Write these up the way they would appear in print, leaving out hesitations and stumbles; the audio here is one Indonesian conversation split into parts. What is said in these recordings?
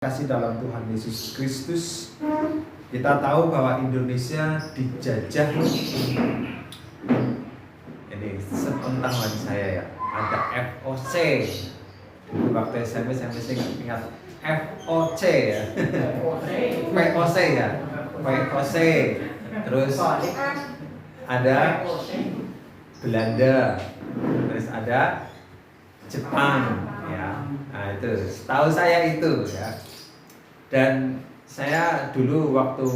Kasih dalam Tuhan Yesus Kristus, kita tahu bahwa Indonesia dijajah. Ini sepengetahuan saya ya, ada FOC. Waktu SMP saya masih ingat FOC ya, VOC ya, VOC. Terus ada Belanda, terus ada Jepang ya. Nah itu, setahu saya itu ya. Dan saya dulu waktu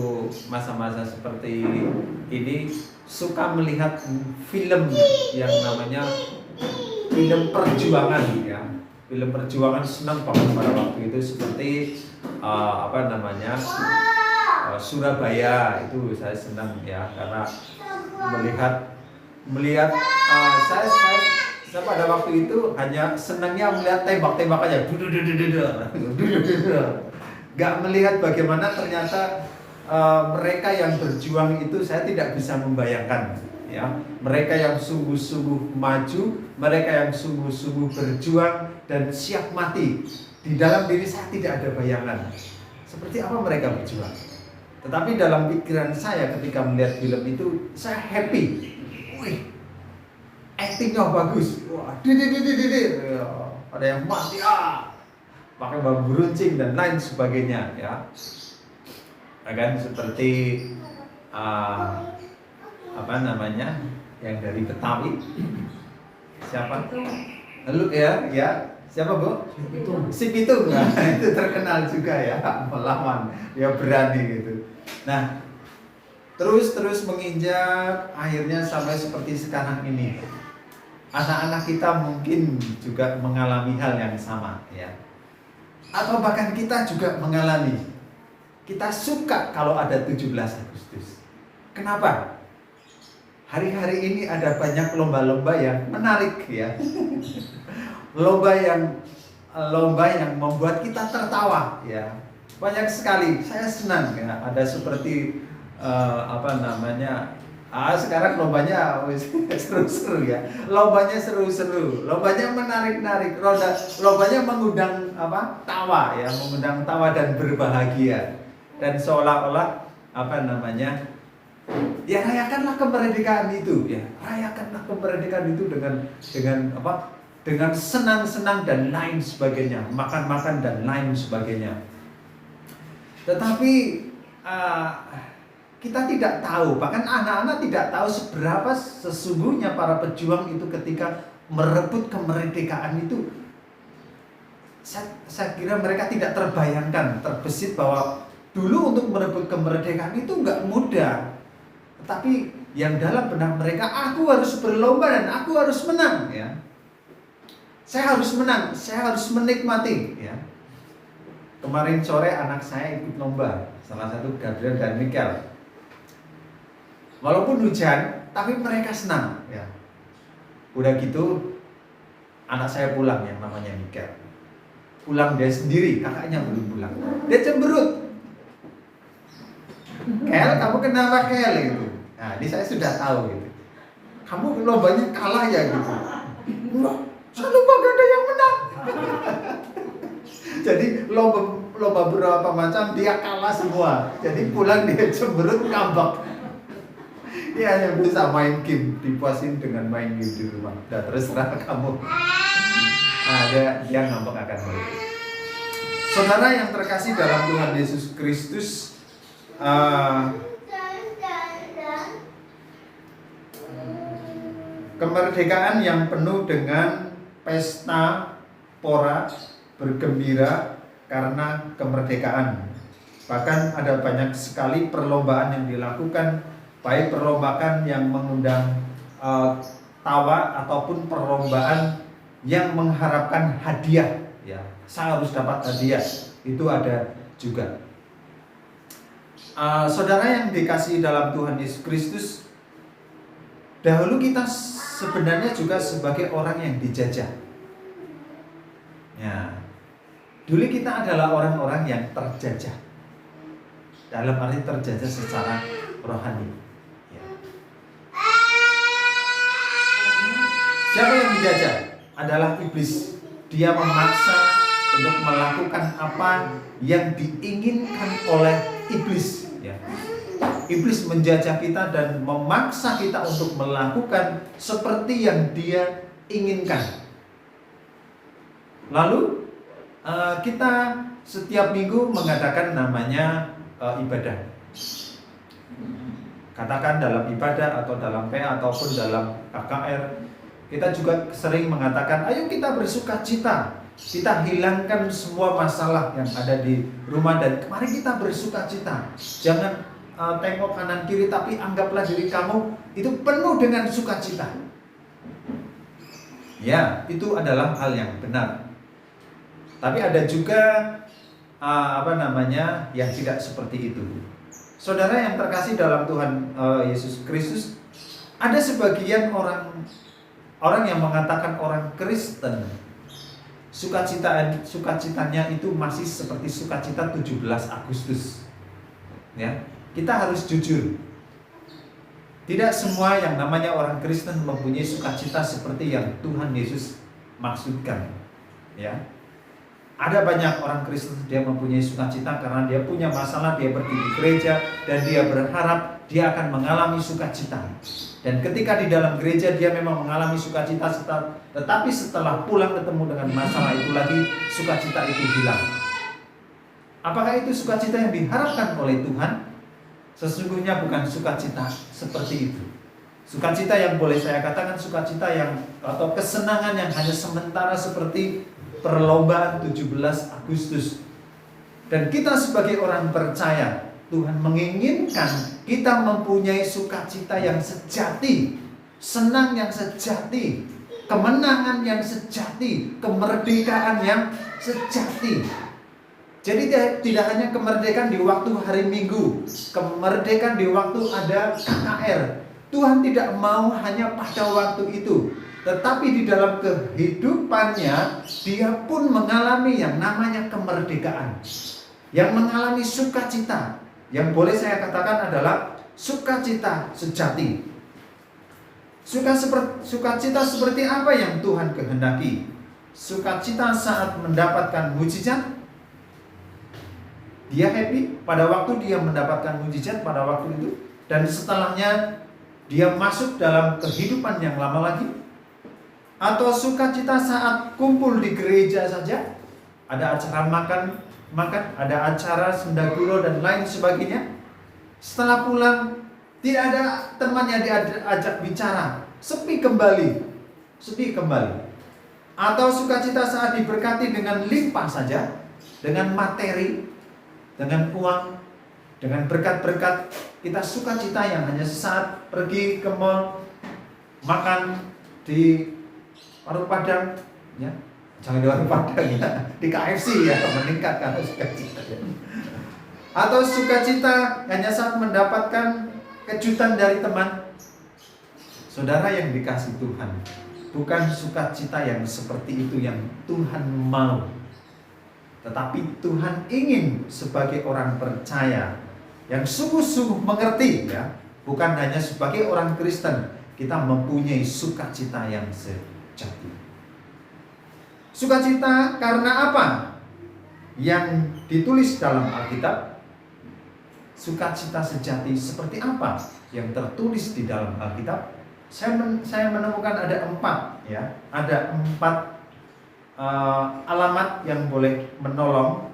masa-masa seperti ini suka melihat film yang namanya film perjuangan ya. Film perjuangan senang banget pada waktu itu, seperti Surabaya itu saya senang ya, karena melihat saya pada waktu itu hanya senangnya melihat tembak-tembak aja, gak melihat bagaimana ternyata mereka yang berjuang itu saya tidak bisa membayangkan ya. Mereka yang sungguh-sungguh maju, mereka yang sungguh-sungguh berjuang dan siap mati. Di dalam diri saya tidak ada bayangan seperti apa mereka berjuang. Tetapi dalam pikiran saya ketika melihat film itu, saya happy. Wih, actingnya bagus. Wah, ada yang mati pakai bambu runcing dan lain sebagainya ya. Kan seperti yang dari Betawi, siapa lu ya siapa Bu? Si Pitung. Nah, itu terkenal juga ya, melawan ya, berani gitu. Nah terus menginjak akhirnya sampai seperti sekarang ini. Anak-anak kita mungkin juga mengalami hal yang sama ya. Atau bahkan kita juga mengalami. Kita suka kalau ada 17 Agustus. Kenapa? Hari-hari ini ada banyak lomba-lomba yang menarik ya. Lomba yang membuat kita tertawa ya. Banyak sekali. Saya senang ya. Ada seperti sekarang lombanya seru-seru ya. Lombanya seru-seru, lombanya menarik-narik, lombanya mengundang tawa ya, mengundang tawa dan berbahagia. Dan seolah-olah ya rayakanlah kemerdekaan itu ya. Rayakanlah kemerdekaan itu dengan senang-senang dan lain sebagainya, makan-makan dan lain sebagainya. Tetapi kita tidak tahu, bahkan anak-anak tidak tahu seberapa sesungguhnya para pejuang itu ketika merebut kemerdekaan itu. Saya kira mereka tidak terbayangkan, terbesit bahwa dulu untuk merebut kemerdekaan itu nggak mudah. Tetapi yang dalam benak mereka, aku harus berlomba dan aku harus menang ya. Saya harus menang, saya harus menikmati ya. Kemarin sore anak saya ikut lomba, salah satu Gabriel dan Michael. Walaupun hujan, tapi mereka senang ya. Udah gitu anak saya pulang, yang namanya Michael. Pulang dia sendiri, kakaknya belum pulang. Dia cemberut. Kel, kamu kenapa Kel gitu. Nah, ini saya sudah tahu gitu. Kamu lombanya kalah ya gitu. Enggak, saya lomba gak ada yang menang. Jadi lomba berapa macam dia kalah semua. Jadi pulang dia cemberut, ngambek. Dia hanya bisa main game, dipuasin dengan main game di rumah. Udah terserah kamu. Dia ngambek akan balik. Saudara yang terkasih dalam Tuhan Yesus Kristus, kemerdekaan yang penuh dengan pesta pora, bergembira karena kemerdekaan. Bahkan ada banyak sekali perlombaan yang dilakukan, baik perlombaan yang mengundang tawa ataupun perlombaan yang mengharapkan hadiah ya. Saya harus dapat hadiah, itu ada juga. Saudara yang dikasihi dalam Tuhan Yesus Kristus, dahulu kita sebenarnya juga sebagai orang yang dijajah ya. Dulu kita adalah orang-orang yang terjajah, dalam arti terjajah secara rohani. Siapa yang dijajah? Adalah iblis. Dia memaksa untuk melakukan apa yang diinginkan oleh iblis, ya. Iblis menjajah kita dan memaksa kita untuk melakukan seperti yang dia inginkan. Lalu kita setiap minggu mengadakan namanya ibadah. Katakan dalam ibadah atau dalam PA ataupun dalam KKR, kita juga sering mengatakan, ayo kita bersukacita. Kita hilangkan semua masalah yang ada di rumah dan mari kita bersukacita. Jangan tengok kanan kiri, tapi anggaplah diri kamu itu penuh dengan sukacita. Ya, itu adalah hal yang benar. Tapi ada juga yang tidak seperti itu. Saudara yang terkasih dalam Tuhan Yesus Kristus, ada sebagian orang yang mengatakan orang Kristen sukacitanya itu masih seperti sukacita 17 Agustus. Ya, kita harus jujur. Tidak semua yang namanya orang Kristen mempunyai sukacita seperti yang Tuhan Yesus maksudkan. Ya. Ada banyak orang Kristen dia mempunyai sukacita karena dia punya masalah, dia pergi di gereja dan dia berharap dia akan mengalami sukacita. Dan ketika di dalam gereja dia memang mengalami sukacita, tetapi setelah pulang ketemu dengan masalah itu lagi, sukacita itu hilang. Apakah itu sukacita yang diharapkan oleh Tuhan? Sesungguhnya bukan sukacita seperti itu. Sukacita yang boleh saya katakan sukacita yang atau kesenangan yang hanya sementara seperti perlombaan 17 Agustus. Dan kita sebagai orang percaya, Tuhan menginginkan kita mempunyai sukacita yang sejati, senang yang sejati, kemenangan yang sejati, kemerdekaan yang sejati. Jadi tidak hanya kemerdekaan di waktu hari Minggu, kemerdekaan di waktu ada KKR. Tuhan tidak mau hanya pada waktu itu, tetapi di dalam kehidupannya dia pun mengalami yang namanya kemerdekaan, yang mengalami sukacita, yang boleh saya katakan adalah sukacita sejati. Sukacita seperti apa yang Tuhan kehendaki? Sukacita saat mendapatkan mujizat. Dia happy pada waktu dia mendapatkan mujizat pada waktu itu, dan setelahnya dia masuk dalam kehidupan yang lama lagi. Atau sukacita saat kumpul di gereja saja, ada acara makan, ada acara sendaguro dan lain sebagainya. Setelah pulang tidak ada teman yang diajak bicara, sepi kembali. Atau sukacita saat diberkati dengan limpah saja, dengan materi, dengan uang, dengan berkat-berkat. Kita sukacita yang hanya sesaat, pergi ke mall, makan di warung Padang, ya, jangan di warung Padang ya, di KFC ya, meningkat karena sukacita. Atau sukacita hanya saat mendapatkan kejutan dari teman. Saudara yang dikasih Tuhan, bukan sukacita yang seperti itu yang Tuhan mau. Tetapi Tuhan ingin sebagai orang percaya yang sungguh-sungguh mengerti, ya, bukan hanya sebagai orang Kristen, kita mempunyai sukacita yang sejati. Sukacita karena apa? Yang ditulis dalam Alkitab. Sukacita sejati seperti apa yang tertulis di dalam Alkitab? Saya menemukan ada 4, ya, ada 4 alamat yang boleh menolong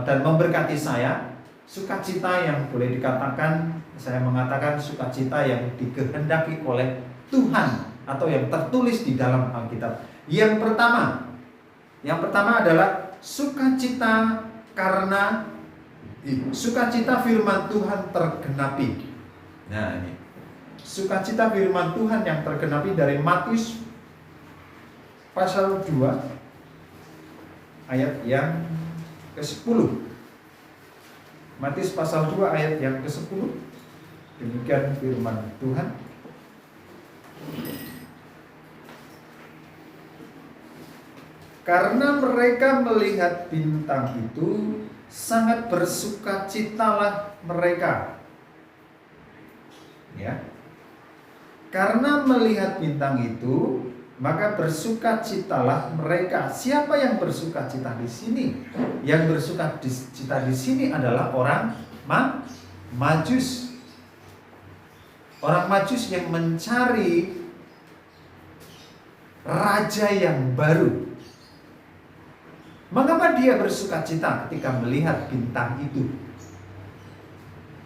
dan memberkati saya. Sukacita yang boleh dikatakan, saya mengatakan sukacita yang dikehendaki oleh Tuhan atau yang tertulis di dalam Alkitab. Yang pertama adalah sukacita karena sukacita firman Tuhan tergenapi. Nah, ini sukacita firman Tuhan yang tergenapi dari Matius pasal 2 ayat yang ke-10. Matius pasal 2 ayat yang ke-10. Demikian firman Tuhan. Karena mereka melihat bintang itu, sangat bersukacitalah mereka. Ya. Karena melihat bintang itu, maka bersukacitalah mereka. Siapa yang bersukacita di sini? Yang bersukacita di sini adalah orang Majus. Orang Majus yang mencari raja yang baru. Mengapa dia bersukacita ketika melihat bintang itu?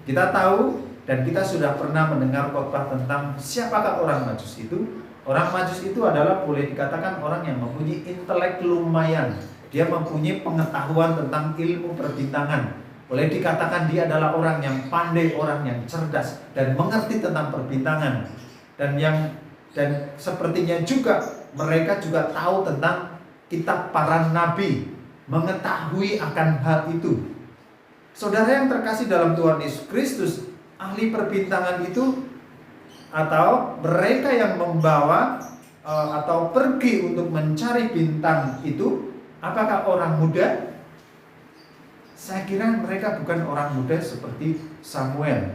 Kita tahu dan kita sudah pernah mendengar khotbah tentang siapakah orang Majus itu. Orang Majus itu adalah boleh dikatakan orang yang mempunyai intelek lumayan. Dia mempunyai pengetahuan tentang ilmu perbintangan. Boleh dikatakan dia adalah orang yang pandai, orang yang cerdas dan mengerti tentang perbintangan. Dan sepertinya juga mereka juga tahu tentang kitab para nabi, mengetahui akan hal itu. Saudara yang terkasih dalam Tuhan Yesus Kristus, ahli perbintangan itu atau mereka yang membawa atau pergi untuk mencari bintang itu, apakah orang muda? Saya kira mereka bukan orang muda seperti Samuel,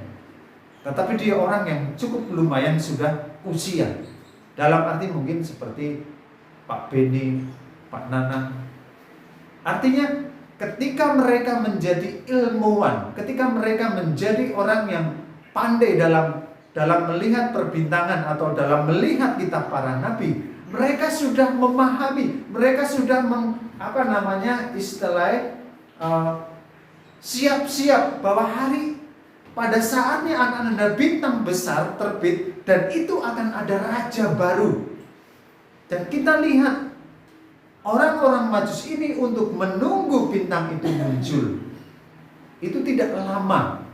tetapi dia orang yang cukup lumayan sudah usia. Dalam arti mungkin seperti Pak Beni, Pak Nanang. Artinya ketika mereka menjadi ilmuwan, ketika mereka menjadi orang yang pandai dalam melihat perbintangan atau dalam melihat kitab para nabi, mereka sudah memahami, mereka sudah siap-siap bahwa pada saatnya akan ada bintang besar terbit dan itu akan ada raja baru. Dan kita lihat orang-orang Majus ini untuk menunggu bintang itu muncul. Itu tidak lama.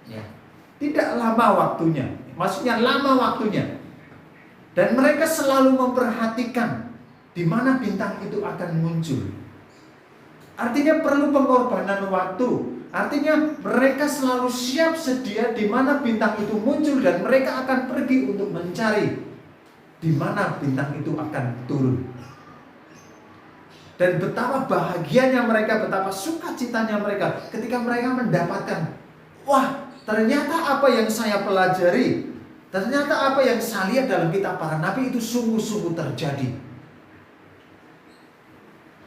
Ya. Tidak lama waktunya. Maksudnya lama waktunya. Dan mereka selalu memperhatikan di mana bintang itu akan muncul. Artinya perlu pengorbanan waktu. Artinya mereka selalu siap sedia di mana bintang itu muncul dan mereka akan pergi untuk mencari di mana bintang itu akan turun. Dan betapa bahagianya mereka, betapa sukacitanya mereka ketika mereka mendapatkan, wah, ternyata apa yang saya pelajari, ternyata apa yang saya lihat dalam kitab para nabi itu sungguh-sungguh terjadi.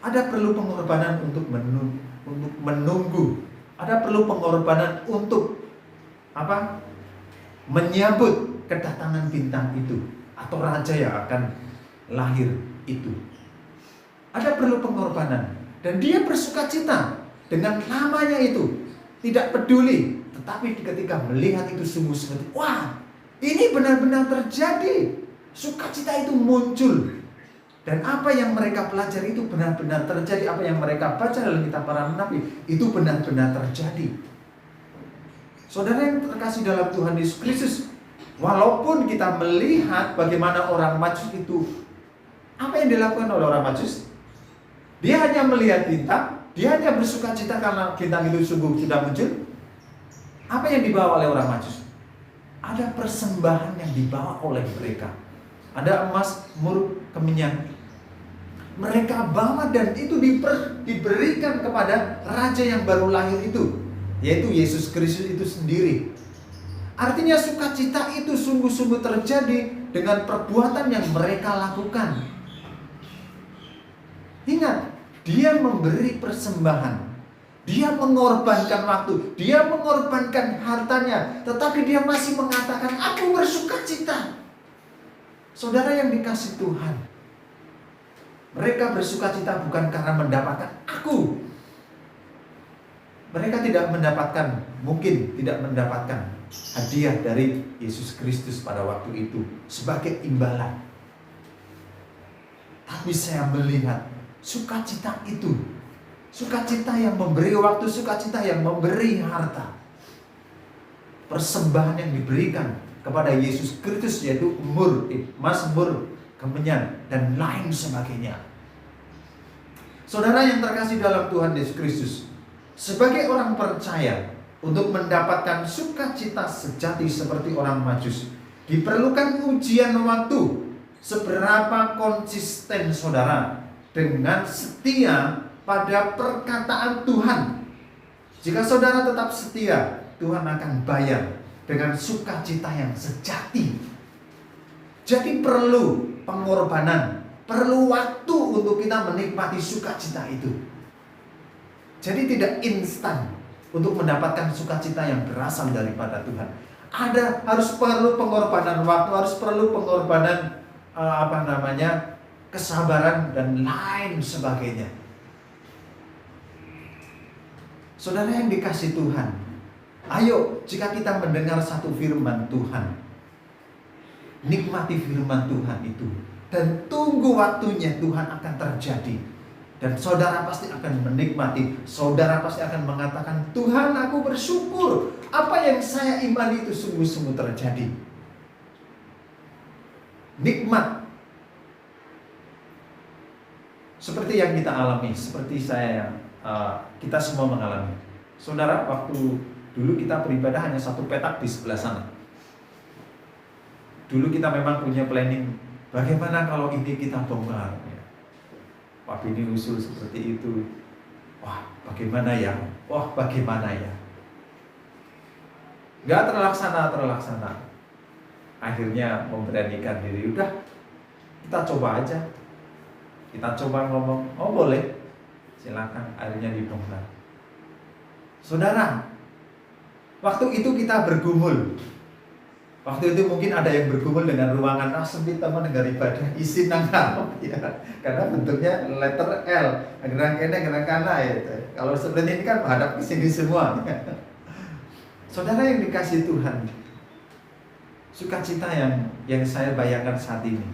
Ada perlu pengorbanan untuk menunggu. Ada perlu pengorbanan untuk menyambut kedatangan bintang itu atau raja yang akan lahir itu. Ada perlu pengorbanan. Dan dia bersukacita dengan namanya itu. Tidak peduli. Tetapi ketika melihat itu sungguh-sungguh, wah, ini benar-benar terjadi. Sukacita itu muncul. Dan apa yang mereka pelajari itu benar-benar terjadi. Apa yang mereka baca dalam kitab para nabi itu benar-benar terjadi. Saudara yang terkasih dalam Tuhan Yesus Kristus, walaupun kita melihat bagaimana orang Majus itu, apa yang dilakukan oleh orang Majus? Dia hanya melihat bintang, dia hanya bersukacita karena bintang itu sungguh sudah muncul. Apa yang dibawa oleh orang Majus? Ada persembahan yang dibawa oleh mereka. Ada emas, mur, kemenyan. Mereka bawa dan itu diberikan kepada raja yang baru lahir itu, yaitu Yesus Kristus itu sendiri. Artinya sukacita itu sungguh-sungguh terjadi dengan perbuatan yang mereka lakukan. Ingat, dia memberi persembahan. Dia mengorbankan waktu, dia mengorbankan hartanya, tetapi dia masih mengatakan, aku bersukacita. Saudara yang dikasih Tuhan, mereka bersukacita bukan karena mendapatkan aku. Mereka mungkin tidak mendapatkan hadiah dari Yesus Kristus pada waktu itu sebagai imbalan. Tapi saya melihat sukacita itu, sukacita yang memberi waktu, sukacita yang memberi harta, persembahan yang diberikan kepada Yesus Kristus, yaitu mazmur, kemenyan, dan lain sebagainya. Saudara yang terkasih dalam Tuhan Yesus Kristus, sebagai orang percaya, untuk mendapatkan sukacita sejati seperti orang Majus, diperlukan ujian waktu. Seberapa konsisten saudara dengan setia pada perkataan Tuhan. Jika saudara tetap setia, Tuhan akan bayar dengan sukacita yang sejati. Jadi perlu pengorbanan, perlu waktu untuk kita menikmati sukacita itu. Jadi tidak instan untuk mendapatkan sukacita yang berasal daripada Tuhan. Harus perlu pengorbanan waktu, harus perlu pengorbanan kesabaran dan lain sebagainya. Saudara yang dikasih Tuhan, ayo jika kita mendengar satu firman Tuhan, nikmati firman Tuhan itu dan tunggu waktunya Tuhan akan terjadi. Dan saudara pasti akan menikmati, saudara pasti akan mengatakan, Tuhan, aku bersyukur apa yang saya imani itu sungguh-sungguh terjadi. Nikmat. Seperti yang kita alami, seperti kita semua mengalami. Saudara, waktu dulu kita beribadah hanya satu petak di sebelah sana. Dulu kita memang punya planning, bagaimana kalau ini kita bongkar. Pak ini usul seperti itu. Wah, bagaimana ya? Gak terlaksana. Akhirnya memberanikan diri. Udah, kita coba aja. Kita coba ngomong, oh boleh. Silakan, akhirnya dibongkar. Saudara, waktu itu kita bergumul. Waktu itu mungkin ada yang bergumul dengan ruangan sempit teman dengan ibadah isi nangkap ya. Karena bentuknya letter L, gerang kene gerang kana ya. Kalau seperti ini kan menghadap ke sini semua. Saudara yang dikasih Tuhan, sukacita yang saya bayangkan saat ini.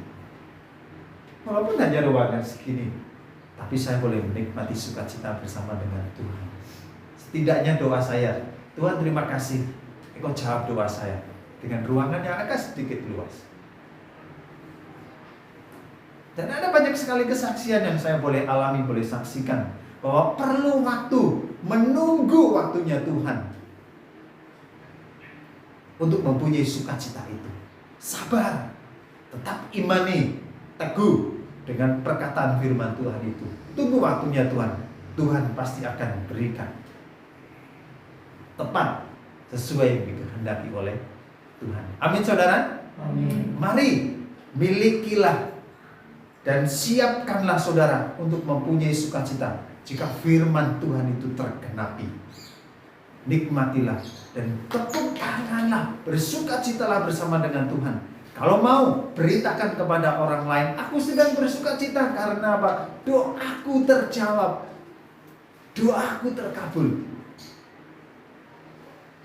Walaupun hanya ruangan segini, tapi saya boleh menikmati sukacita bersama dengan Tuhan. Setidaknya doa saya, Tuhan terima kasih, Engkau jawab doa saya. Dengan ruangan yang agak sedikit luas. Dan ada banyak sekali kesaksian yang saya boleh alami, boleh saksikan, bahwa perlu waktu, menunggu waktunya Tuhan untuk mempunyai sukacita itu. Sabar, tetap imani, teguh dengan perkataan firman Tuhan itu. Tunggu waktunya Tuhan, Tuhan pasti akan berikan tepat sesuai yang dikehendaki oleh Tuhan. Amin saudara. Amin. Mari milikilah dan siapkanlah saudara untuk mempunyai sukacita jika firman Tuhan itu tergenapi. Nikmatilah dan tepuk tanganlah, bersukacitalah bersama dengan Tuhan. Kalau mau, beritakan kepada orang lain, aku sedang bersukacita karena apa? Doaku terjawab, doaku terkabul.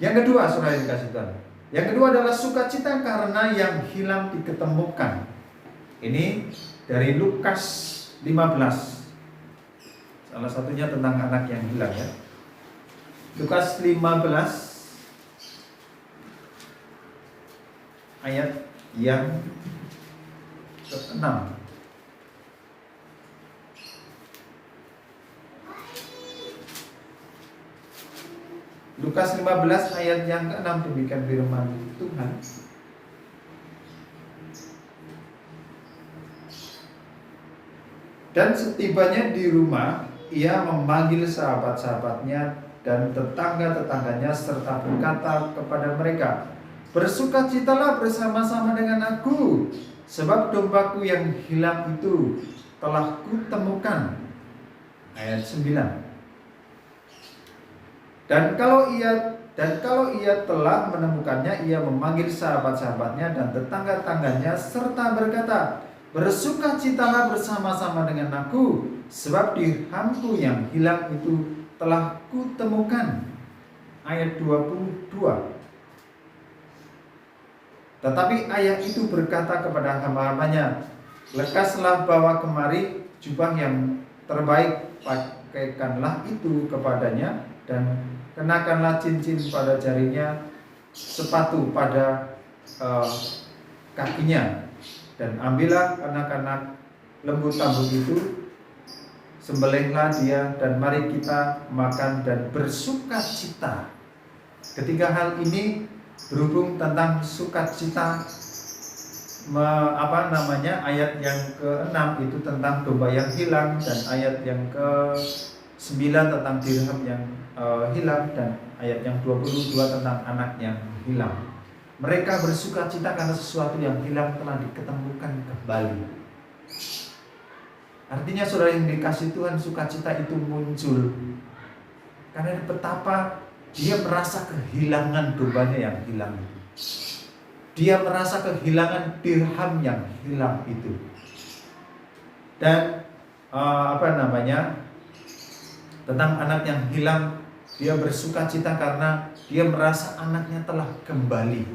Yang kedua, saudara yang dikasih Tuhan, yang kedua adalah sukacita karena yang hilang diketemukan. Ini dari Lukas 15. Salah satunya tentang anak yang hilang ya. Lukas 15 ayat yang ke-6. Lukas 15 ayat yang ke-6 demikian firman Tuhan. Dan setibanya di rumah, ia memanggil sahabat-sahabatnya dan tetangga-tetangganya serta berkata kepada mereka, bersukacitalah bersama-sama dengan aku, sebab dombaku yang hilang itu telah kutemukan. Ayat 9. Dan kalau ia telah menemukannya, ia memanggil sahabat-sahabatnya dan tetangga-tetangganya serta berkata, bersukacitalah bersama-sama dengan aku, sebab dirhamku yang hilang itu telah kutemukan. Ayat 22. Tetapi ayah itu berkata kepada hamba-hambanya, lekaslah bawa kemari jubah yang terbaik, pakaikanlah itu kepadanya, dan kenakanlah cincin pada jarinya, sepatu pada kakinya, dan ambillah anak-anak lembu tambun itu, sembelihlah dia, dan mari kita makan dan bersukacita. Ketiga hal ini berhubung tentang sukacita. Ayat yang ke-6 itu tentang domba yang hilang, dan ayat yang ke-9 tentang dirham yang hilang, dan ayat yang 22 tentang anak yang hilang. Mereka bersukacita karena sesuatu yang hilang telah diketemukan kembali. Artinya saudara yang dikasih Tuhan, sukacita itu muncul karena betapa dia merasa kehilangan dombanya yang hilang itu. Dia merasa kehilangan dirham yang hilang itu. Dan tentang anak yang hilang, dia bersukacita karena dia merasa anaknya telah kembali.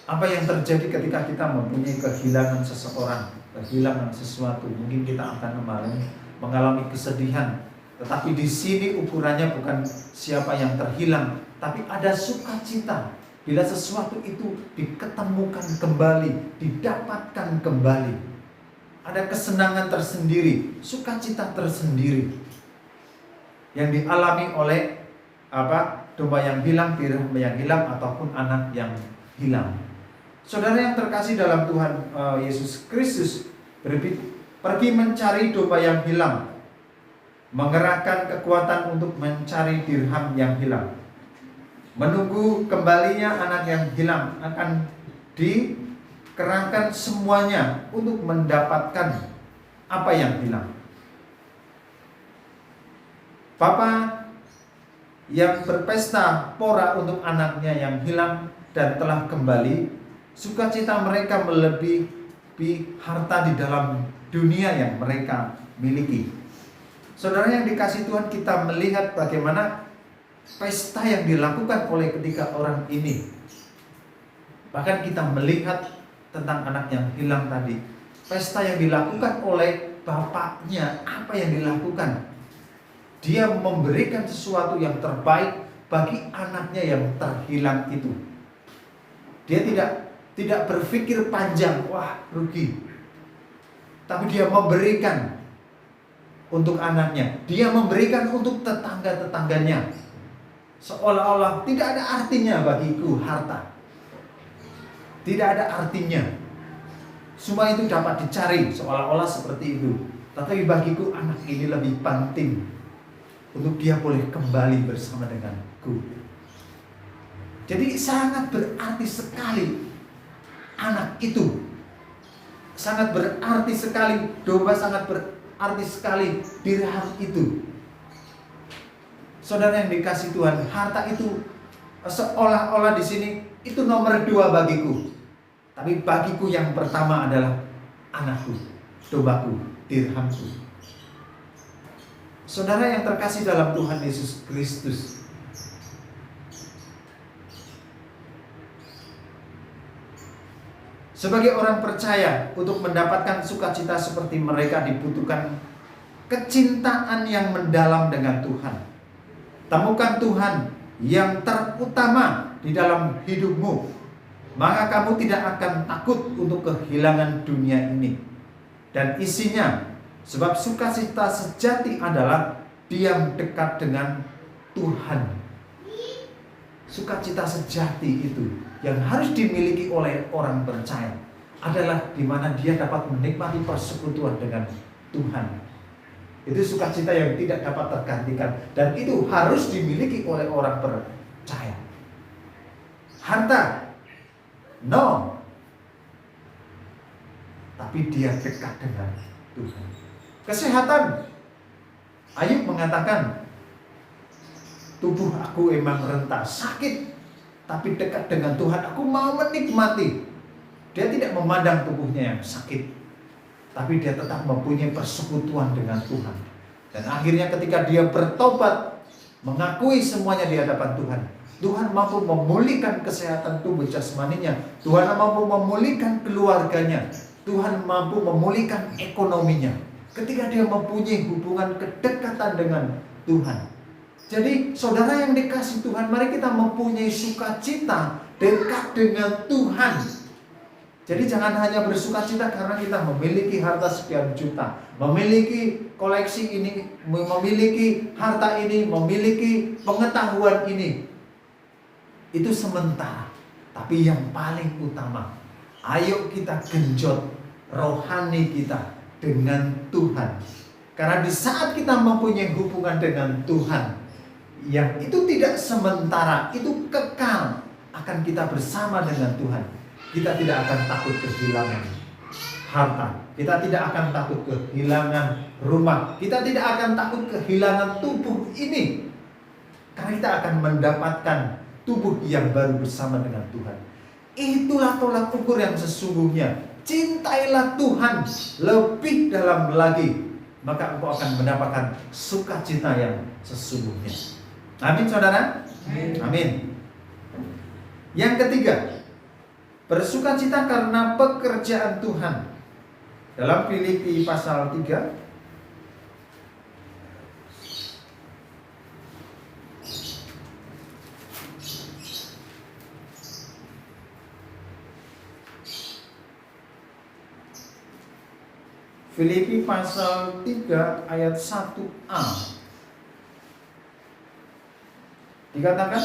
Apa yang terjadi ketika kita mempunyai kehilangan seseorang, kehilangan sesuatu? Mungkin kita akan mengalami kesedihan. Tetapi di sini ukurannya bukan siapa yang terhilang, tapi ada sukacita bila sesuatu itu diketemukan kembali, didapatkan kembali. Ada kesenangan tersendiri, sukacita tersendiri yang dialami oleh domba yang hilang, dirham yang hilang, ataupun anak yang hilang. Saudara yang terkasih dalam Tuhan Yesus Kristus, pergi mencari domba yang hilang, mengerahkan kekuatan untuk mencari dirham yang hilang, menunggu kembalinya anak yang hilang, akan dikerahkan semuanya untuk mendapatkan apa yang hilang. Bapa yang berpesta pora untuk anaknya yang hilang dan telah kembali, sukacita mereka melebihi harta di dalam dunia yang mereka miliki. Saudara yang dikasih Tuhan, kita melihat bagaimana pesta yang dilakukan oleh ketiga orang ini. Bahkan kita melihat tentang anak yang hilang tadi, pesta yang dilakukan oleh bapaknya. Apa yang dilakukan? Dia memberikan sesuatu yang terbaik bagi anaknya yang terhilang itu. Dia tidak berpikir panjang, wah rugi. Tapi dia memberikan untuk anaknya. Dia memberikan untuk tetangga-tetangganya. Seolah-olah tidak ada artinya bagiku harta. Tidak ada artinya. Semua itu dapat dicari, seolah-olah seperti itu. Tetapi bagiku anak ini lebih penting, untuk dia boleh kembali bersama denganku. Jadi sangat berarti sekali anak itu. Sangat berarti sekali domba, sangat berarti sekali dirham itu. Saudara yang dikasih Tuhan, harta itu seolah-olah di sini itu nomor 2 bagiku. Tapi bagiku yang pertama adalah anakku, dombaku, dirhamku. Saudara yang terkasih dalam Tuhan Yesus Kristus, sebagai orang percaya, untuk mendapatkan sukacita seperti mereka dibutuhkan kecintaan yang mendalam dengan Tuhan. Temukan Tuhan yang terutama di dalam hidupmu, maka kamu tidak akan takut untuk kehilangan dunia ini dan isinya. Sebab sukacita sejati adalah diam dekat dengan Tuhan. Sukacita sejati itu yang harus dimiliki oleh orang percaya adalah di mana dia dapat menikmati persekutuan dengan Tuhan. Itu sukacita yang tidak dapat tergantikan, dan itu harus dimiliki oleh orang percaya. Harta, no, tapi dia dekat dengan Tuhan. Kesehatan, Ayub mengatakan, tubuh aku emang renta, sakit, tapi dekat dengan Tuhan aku mau menikmati. Dia tidak memandang tubuhnya yang sakit, tapi dia tetap mempunyai persekutuan dengan Tuhan. Dan akhirnya ketika dia bertobat, mengakui semuanya di hadapan Tuhan, Tuhan mampu memulihkan kesehatan tubuh jasmaninya, Tuhan mampu memulihkan keluarganya, Tuhan mampu memulihkan ekonominya. Ketika dia mempunyai hubungan kedekatan dengan Tuhan. Jadi saudara yang dikasih Tuhan, mari kita mempunyai sukacita dekat dengan Tuhan. Jadi jangan hanya bersukacita karena kita memiliki harta sekian juta, memiliki koleksi ini, memiliki harta ini, memiliki pengetahuan ini. Itu sementara. Tapi yang paling utama, ayo kita genjot rohani kita dengan Tuhan. Karena di saat kita mempunyai hubungan dengan Tuhan, yang itu tidak sementara, itu kekal, akan kita bersama dengan Tuhan. Kita tidak akan takut kehilangan harta, Kita tidak akan takut kehilangan rumah. Kita tidak akan takut kehilangan tubuh ini. Karena kita akan mendapatkan tubuh yang baru bersama dengan Tuhan. Itulah tolak ukur yang sesungguhnya. Cintailah Tuhan lebih dalam lagi, maka engkau akan mendapatkan sukacita yang sesungguhnya. Amin, saudara? Amin. Yang ketiga, bersukacita karena pekerjaan Tuhan. Dalam Filipi pasal 3 Filipi pasal 3 ayat 1a dikatakan,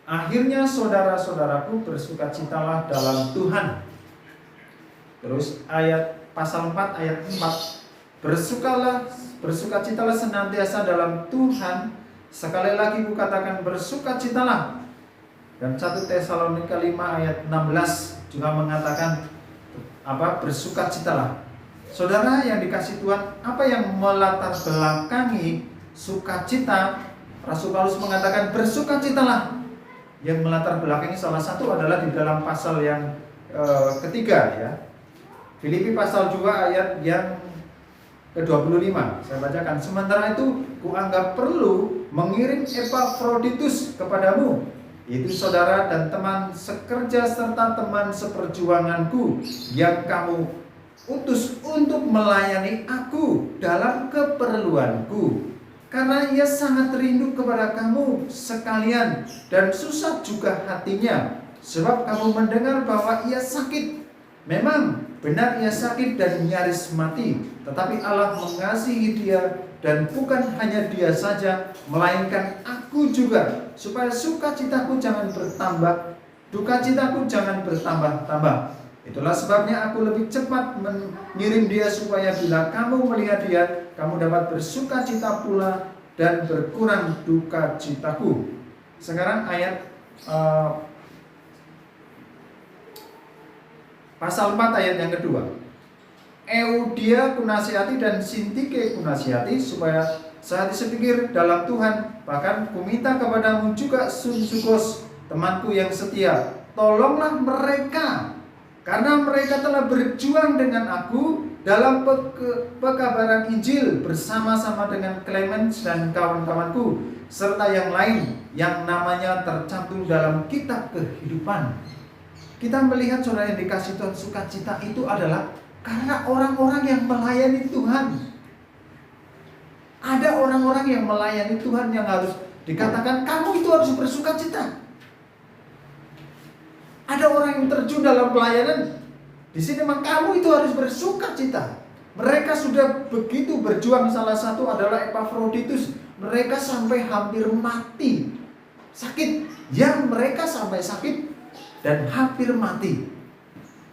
akhirnya saudara-saudaraku bersukacitalah dalam Tuhan. Terus pasal 4 ayat 4, bersukacitalah senantiasa dalam Tuhan. Sekali lagi kukatakan bersukacitalah. Dan 1 Tesalonika 5 ayat 16 juga mengatakan bersukacitalah. Saudara yang dikasih Tuhan, apa yang melatar belakangi sukacita? Rasul Paulus mengatakan bersukacitalah. Yang melatar belakangi salah satu adalah di dalam pasal yang ketiga, ya. Filipi pasal 2 ayat yang ke-25. Saya bacakan. Sementara itu kuanggap perlu mengirim Epafroditus kepadamu, itu saudara dan teman sekerja serta teman seperjuanganku yang kamu utus untuk melayani aku dalam keperluanku, karena ia sangat rindu kepada kamu sekalian dan susah juga hatinya, sebab kamu mendengar bahwa ia sakit. Memang benar ia sakit dan nyaris mati, tetapi Allah mengasihi dia, dan bukan hanya dia saja, melainkan aku juga, supaya sukacitaku jangan bertambah, dukacitaku jangan bertambah-tambah. Itulah sebabnya aku lebih cepat mengirim dia, supaya bila kamu melihat dia, kamu dapat bersukacita pula dan berkurang dukacitaku. Sekarang ayat pasal 4 ayat yang kedua. Eudia kunasihati dan Sintike kunasihati, supaya sehati sepikir dalam Tuhan. Bahkan kuminta kepadamu juga Sunjukos, temanku yang setia. Tolonglah mereka, karena mereka telah berjuang dengan aku dalam pekabaran Injil bersama-sama dengan Clemens dan kawan-kawanku, serta yang lain yang namanya tercantum dalam kitab kehidupan. Kita melihat saudara yang dikasih Tuhan, sukacita itu adalah karena orang-orang yang melayani Tuhan. Ada orang-orang yang melayani Tuhan yang harus dikatakan kamu itu harus bersukacita. Ada orang yang terjun dalam pelayanan, di sini memang kamu itu harus bersukacita. Mereka sudah begitu berjuang. Salah satu adalah Epafroditus. Mereka sampai hampir mati, sakit. Yang mereka sampai sakit dan hampir mati.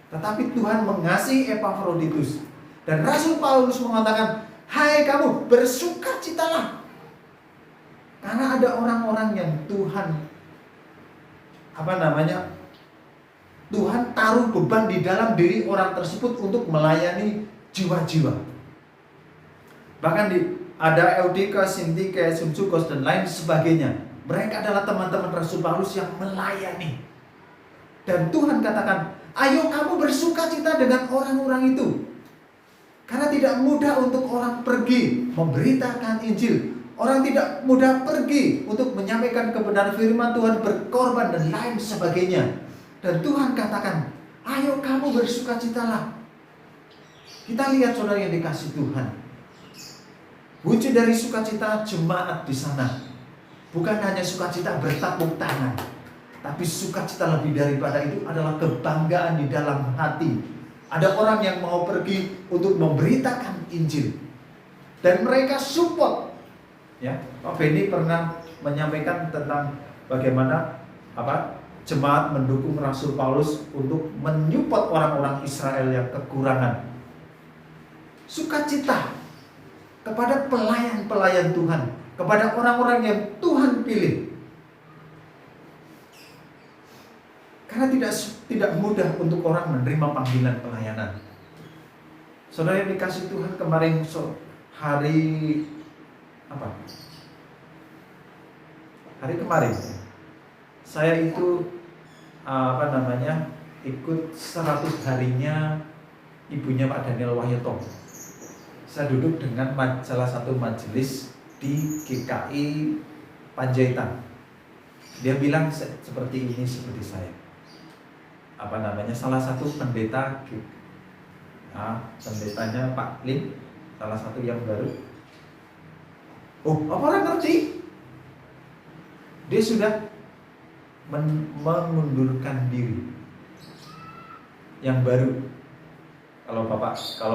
Tetapi Tuhan mengasihi Epafroditus. Dan Rasul Paulus mengatakan, hai kamu, bersukacitalah. Karena ada orang-orang yang Tuhan Tuhan taruh beban di dalam diri orang tersebut untuk melayani jiwa-jiwa. Bahkan ada Eudika, Sintike, Sunjukos dan lain sebagainya. Mereka adalah teman-teman Rasul Paulus yang melayani. Dan Tuhan katakan, ayo kamu bersukacita dengan orang-orang itu. Karena tidak mudah untuk orang pergi memberitakan Injil. Orang tidak mudah pergi untuk menyampaikan kebenaran firman Tuhan, berkorban dan lain sebagainya. Dan Tuhan katakan, ayo kamu bersukacitalah. Kita lihat saudara yang dikasih Tuhan, wujud dari sukacita jemaat di sana bukan hanya sukacita bertepuk tangan, tapi sukacita lebih daripada itu adalah kebanggaan di dalam hati. Ada orang yang mau pergi untuk memberitakan Injil, dan mereka support. Ya, Pak Benny pernah menyampaikan tentang bagaimana jemaat mendukung Rasul Paulus untuk menyupport orang-orang Israel yang kekurangan. Sukacita kepada pelayan-pelayan Tuhan, kepada orang-orang yang Tuhan pilih. Karena tidak mudah untuk orang menerima panggilan pelayanan. Saudara yang dikasih Tuhan, kemarin hari apa? Hari kemarin saya itu ikut 100 harinya ibunya Pak Daniel Wahyoto. Saya duduk dengan salah satu majelis di GKI Panjaitan. Dia bilang seperti ini, seperti saya. Salah satu pendeta, pendetanya Pak Lim, salah satu yang baru. Oh, apa orang ngerti? Dia sudah mengundurkan diri. Yang baru, kalau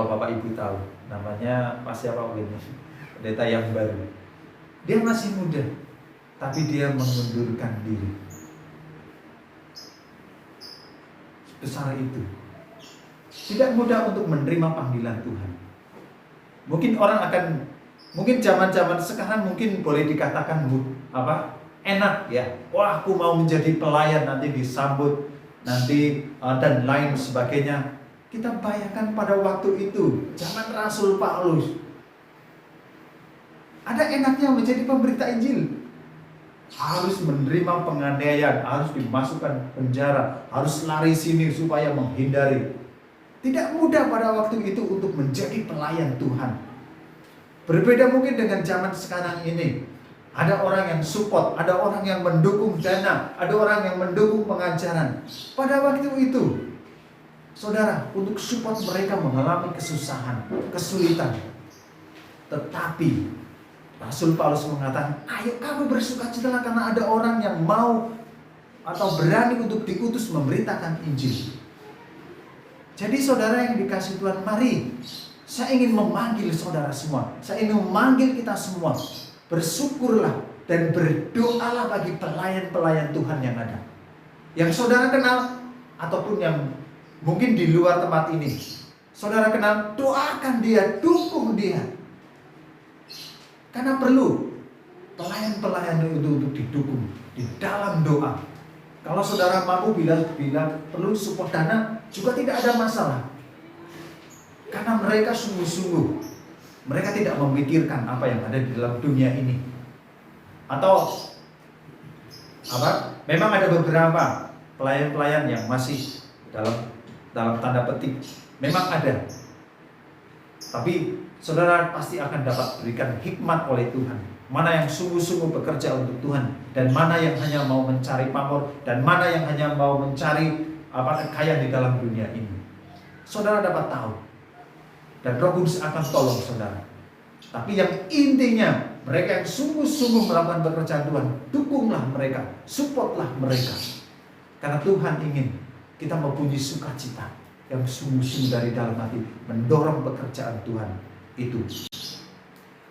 bapak ibu tahu, namanya Pak siapa ini? Pendeta yang baru. Dia masih muda, tapi dia mengundurkan diri. Besar itu. Tidak mudah untuk menerima panggilan Tuhan. Mungkin zaman-zaman sekarang mungkin boleh dikatakan enak ya. Wah, aku mau menjadi pelayan, nanti disambut, nanti dan lain sebagainya. Kita bayangkan pada waktu itu, zaman Rasul Paulus, ada enaknya menjadi pemberita Injil. Harus menerima penganiayaan, harus dimasukkan penjara, harus lari sini supaya menghindari. Tidak mudah pada waktu itu untuk menjadi pelayan Tuhan. Berbeda mungkin dengan zaman sekarang ini. Ada orang yang support, ada orang yang mendukung dana, ada orang yang mendukung pengajaran. Pada waktu itu, saudara, untuk support mereka mengalami kesusahan, kesulitan. Tetapi Rasul Paulus mengatakan, ayo kamu bersukacitalah karena ada orang yang mau atau berani untuk diutus memberitakan Injil. Jadi saudara yang dikasih Tuhan, mari, saya ingin memanggil saudara semua, saya ingin memanggil kita semua. Bersyukurlah dan berdoalah bagi pelayan-pelayan Tuhan yang ada, yang saudara kenal ataupun yang mungkin di luar tempat ini. Saudara kenal, doakan dia, dukung dia. Karena perlu pelayan-pelayan itu untuk didukung di dalam doa. Kalau saudara mampu bila perlu support dana juga tidak ada masalah. Karena mereka sungguh-sungguh, mereka tidak memikirkan apa yang ada di dalam dunia ini. Atau memang ada beberapa pelayan-pelayan yang masih dalam tanda petik memang ada. Tapi saudara pasti akan dapat berikan hikmat oleh Tuhan. Mana yang sungguh-sungguh bekerja untuk Tuhan, dan mana yang hanya mau mencari pamor, dan mana yang hanya mau mencari kekayaan di dalam dunia ini. Saudara dapat tahu, dan Roh Kudus akan tolong saudara. Tapi yang intinya, mereka yang sungguh-sungguh melakukan pekerjaan Tuhan, dukunglah mereka, supportlah mereka. Karena Tuhan ingin kita mempunyai sukacita yang sungguh-sungguh dari dalam hati, mendorong pekerjaan Tuhan itu.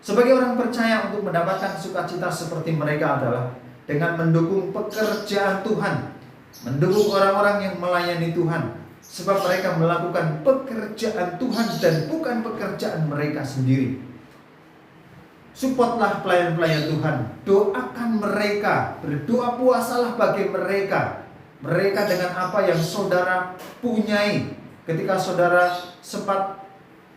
Sebagai orang percaya, untuk mendapatkan sukacita seperti mereka adalah dengan mendukung pekerjaan Tuhan, mendukung orang-orang yang melayani Tuhan. Sebab mereka melakukan pekerjaan Tuhan dan bukan pekerjaan mereka sendiri. Supportlah pelayan-pelayan Tuhan, doakan mereka, berdoa puasalah bagi mereka. Mereka dengan apa yang saudara punyai. Ketika saudara sempat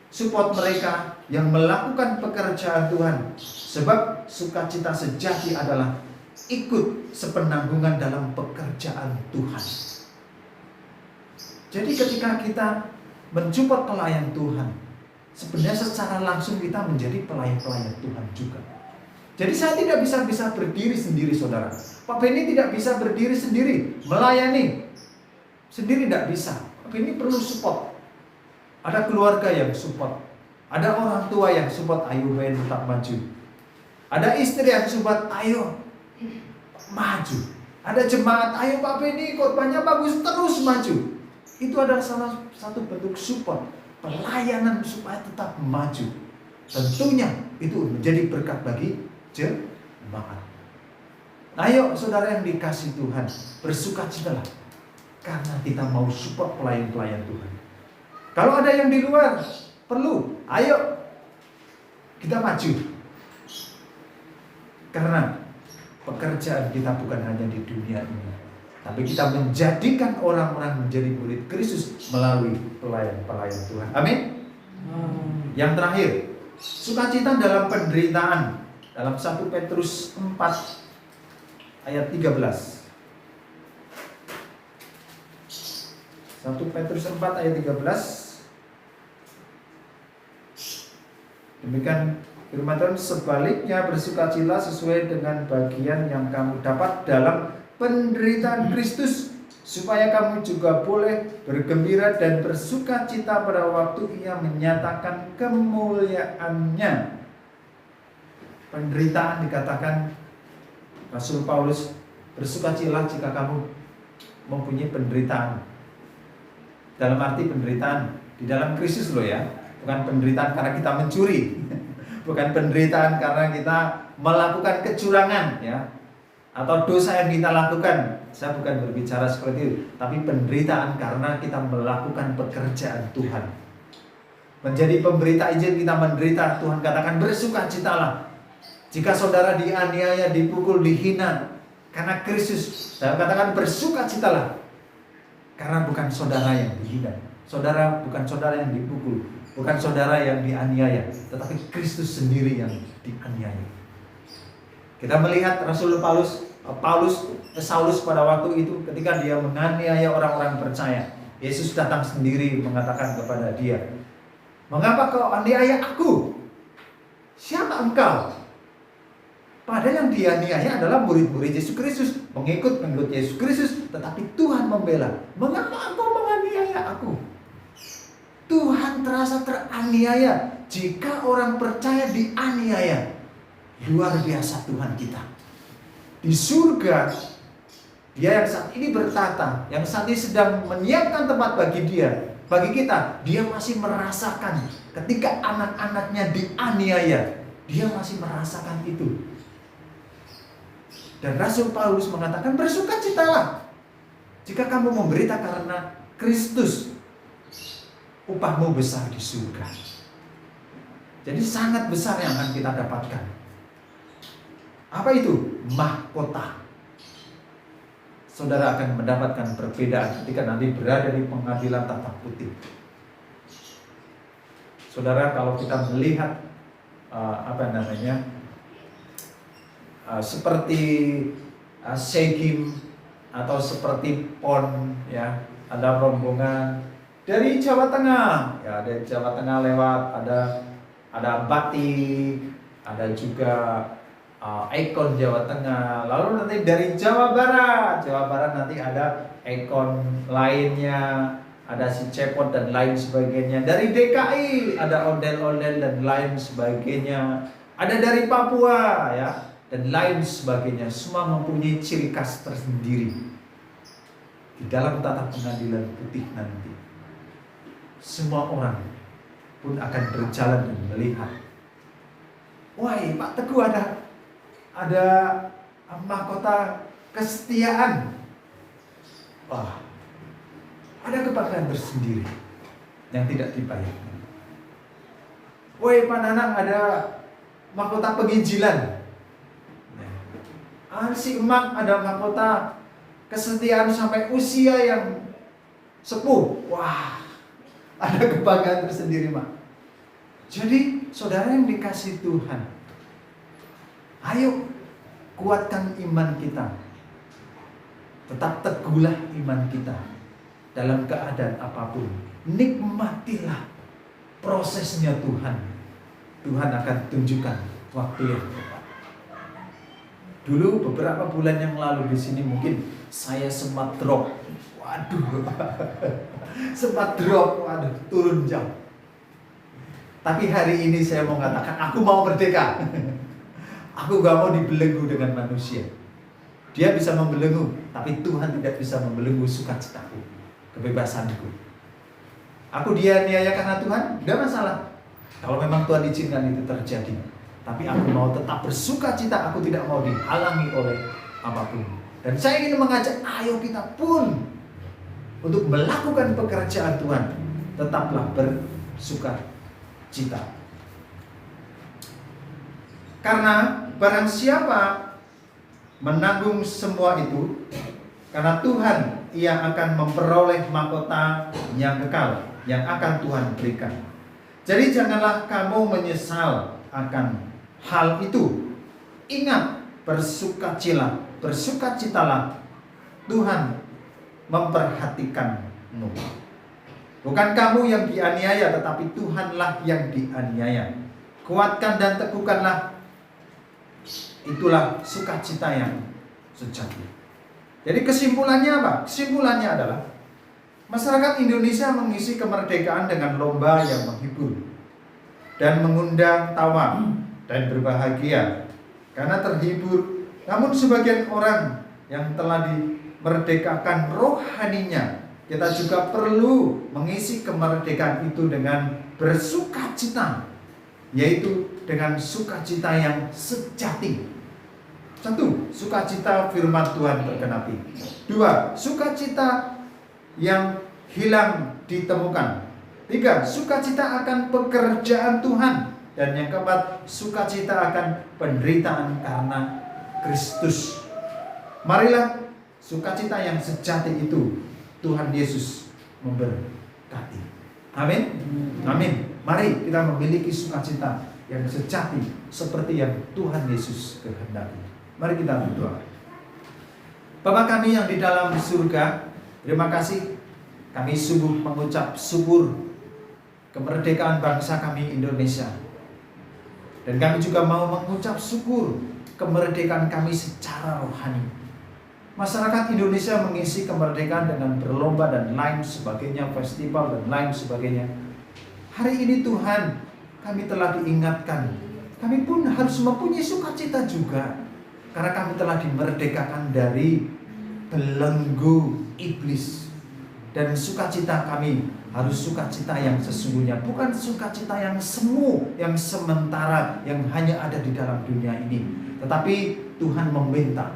support mereka yang melakukan pekerjaan Tuhan. Sebab sukacita sejati adalah ikut sepenanggungan dalam pekerjaan Tuhan. Jadi ketika kita mensupport pelayan Tuhan, sebenarnya secara langsung kita menjadi pelayan-pelayan Tuhan juga. Jadi saya tidak bisa berdiri sendiri, saudara. Pak Benny tidak bisa berdiri sendiri, melayani sendiri tidak bisa. Pak Benny perlu support. Ada keluarga yang support, ada orang tua yang support, ayo Ben tetap maju. Ada istri yang support, ayo maju. Ada jemaat, ayo Pak Benny khotbahnya bagus, terus maju. Itu adalah salah satu bentuk support, pelayanan supaya tetap maju. Tentunya itu menjadi berkat bagi jemaat. Ayo saudara yang dikasih Tuhan, bersukacitalah karena kita mau support pelayan-pelayan Tuhan. Kalau ada yang di luar perlu, ayo kita maju. Karena pekerjaan kita bukan hanya di dunia ini, tapi kita menjadikan orang-orang menjadi murid Kristus melalui pelayan-pelayan Tuhan. Amin. Yang terakhir, sukacita dalam penderitaan. Dalam 1 Petrus 4 ayat 13. 1 Petrus 4 ayat 13. Demikian firman Tuhan, sebaliknya bersukacitalah sesuai dengan bagian yang kamu dapat dalam penderitaan Kristus, supaya kamu juga boleh bergembira dan bersukacita pada waktu Ia menyatakan kemuliaannya. Penderitaan dikatakan Rasul Paulus, bersukacitalah jika kamu mempunyai penderitaan. Dalam arti penderitaan di dalam Kristus loh ya, bukan penderitaan karena kita mencuri, bukan penderitaan karena kita melakukan kecurangan ya, atau dosa yang kita lakukan. Saya bukan berbicara seperti itu, tapi penderitaan karena kita melakukan pekerjaan Tuhan. Menjadi pemberita Injil, kita menderita. Tuhan katakan bersukacitalah. Jika saudara dianiaya, dipukul, dihina karena Kristus, saya katakan bersukacitalah. Karena bukan saudara yang dihina, saudara bukan saudara yang dipukul, bukan saudara yang dianiaya, tetapi Kristus sendiri yang dianiaya. Kita melihat Rasul Saulus pada waktu itu ketika dia menganiaya orang-orang percaya, Yesus datang sendiri mengatakan kepada dia, "Mengapa kau aniaya aku? Siapa engkau?" Padahal yang dianiaya adalah murid-murid Yesus Kristus, pengikut-pengikut Yesus Kristus, tetapi Tuhan membela. "Mengapa engkau menganiaya aku?" Tuhan terasa teraniaya. Jika orang percaya dianiaya, luar biasa Tuhan kita. Di surga, Dia yang saat ini bertata, yang saat ini sedang menyiapkan tempat bagi dia, bagi kita, Dia masih merasakan ketika anak-anaknya dianiaya. Dia masih merasakan itu. Dan Rasul Paulus mengatakan bersukacitalah jika kamu memberita karena Kristus, upahmu besar di surga. Jadi sangat besar yang akan kita dapatkan. Apa itu? Mahkota. Saudara akan mendapatkan perbedaan ketika nanti berada di pengadilan tatap putih. Saudara, kalau kita melihat seperti Shegim atau seperti PON ya, ada rombongan dari Jawa Tengah ya, dari Jawa Tengah lewat, ada Batik, ada juga ikon Jawa Tengah. Lalu nanti dari Jawa Barat nanti ada ikon lainnya, ada si Cepot dan lain sebagainya. Dari DKI ada ondel-ondel dan lain sebagainya. Ada dari Papua ya, dan lain sebagainya. Semua mempunyai ciri khas tersendiri. Di dalam tata pengadilan putih nanti, semua orang pun akan berjalan dan melihat, wah, Pak Teguh ada mahkota kesetiaan. Wah, ada kebanggaan tersendiri yang tidak dibayangkan. Woi, Pak Nanang ada mahkota penginjilan. Si Emak ada mahkota kesetiaan sampai usia yang sepuh. Wah, ada kebanggaan tersendiri, Mak. Jadi, saudara yang dikasih Tuhan, ayo kuatkan iman kita. Tetap teguhlah iman kita dalam keadaan apapun. Nikmatilah prosesnya Tuhan. Tuhan akan tunjukkan waktu yang tepat. Dulu beberapa bulan yang lalu di sini mungkin saya sempat drop. Waduh. Sempat drop, waduh, turun jam. Tapi hari ini saya mau katakan, aku mau merdeka. Aku gak mau dibelenggu dengan manusia. Dia bisa membelenggu, tapi Tuhan tidak bisa membelenggu sukacitaku, kebebasanku. Aku dianiaya karena Tuhan, tidak masalah. Kalau memang Tuhan izinkan itu terjadi. Tapi aku mau tetap bersukacita, aku tidak mau dihalangi oleh apapun. Dan saya ingin mengajak, ayo kita pun untuk melakukan pekerjaan Tuhan, tetaplah bersukacita. Karena barang siapa menanggung semua itu, karena Tuhan, ia akan memperoleh mahkota yang kekal yang akan Tuhan berikan. Jadi janganlah kamu menyesal akan hal itu. Ingat, bersukacitalah. Tuhan memperhatikanmu. Bukan kamu yang dianiaya, tetapi Tuhanlah yang dianiaya. Kuatkan dan teguhkanlah. Itulah sukacita yang sejati. Jadi kesimpulannya apa? Kesimpulannya adalah masyarakat Indonesia mengisi kemerdekaan dengan lomba yang menghibur dan mengundang tawa dan berbahagia karena terhibur. Namun sebagian orang yang telah dimerdekakan rohaninya, kita juga perlu mengisi kemerdekaan itu dengan bersukacita, yaitu dengan sukacita yang sejati. Satu, sukacita firman Tuhan tergenapi. Dua, sukacita yang hilang ditemukan. Tiga, sukacita akan pekerjaan Tuhan. Dan yang keempat, sukacita akan penderitaan karena Kristus. Marilah sukacita yang sejati itu Tuhan Yesus memberkati. Amin. Amin. Mari kita memiliki sukacita yang sejati seperti yang Tuhan Yesus kehendaki. Mari kita berdoa. Bapa kami yang di dalam surga, terima kasih. Kami sungguh mengucap syukur kemerdekaan bangsa kami Indonesia. Dan kami juga mau mengucap syukur kemerdekaan kami secara rohani. Masyarakat Indonesia mengisi kemerdekaan dengan berlomba dan lain sebagainya, festival dan lain sebagainya. Hari ini Tuhan, kami telah diingatkan, kami pun harus mempunyai sukacita juga. Karena kami telah dimerdekakan dari belenggu iblis. Dan sukacita kami harus sukacita yang sesungguhnya, bukan sukacita yang semu, yang sementara, yang hanya ada di dalam dunia ini. Tetapi Tuhan meminta,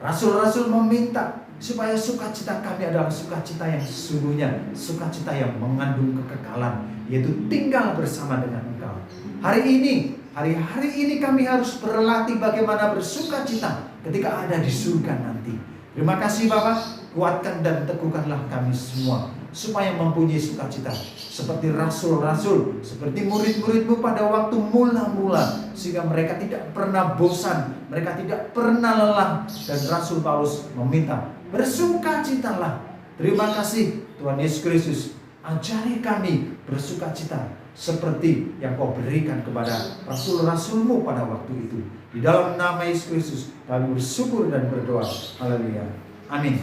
rasul-rasul meminta supaya sukacita kami adalah sukacita yang sesungguhnya, sukacita yang mengandung kekekalan, yaitu tinggal bersama dengan Engkau. Hari-hari ini kami harus berlatih bagaimana bersukacita ketika ada di surga nanti. Terima kasih Bapak, kuatkan dan teguhkanlah kami semua supaya mempunyai sukacita seperti rasul-rasul, seperti murid-murid-Mu pada waktu mula-mula, sehingga mereka tidak pernah bosan, mereka tidak pernah lelah. Dan Rasul Paulus meminta, bersukacitalah. Terima kasih Tuhan Yesus Kristus, ajari kami bersukacita seperti yang Kau berikan kepada rasul-rasul-Mu pada waktu itu. Di dalam nama Yesus Kristus kami bersyukur dan berdoa. Haleluya. Amin.